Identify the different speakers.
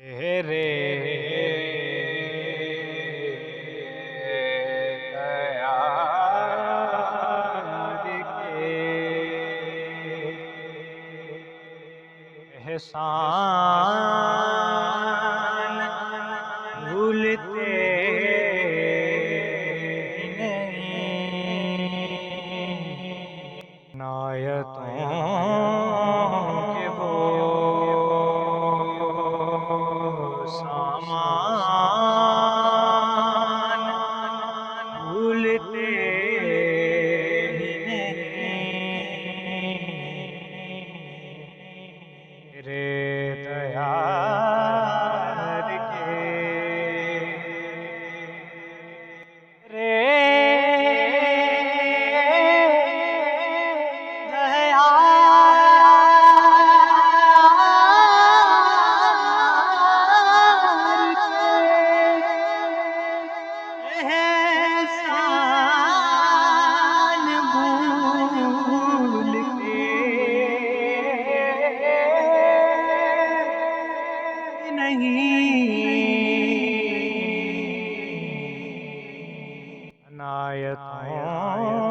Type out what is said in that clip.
Speaker 1: रे दयाल के एहसान भूलते नहीं। नायतों के वो सामान भूलते ही नहीं। रे दयाल के रे दयाल के एहसान भूल के नहीं। अनायतों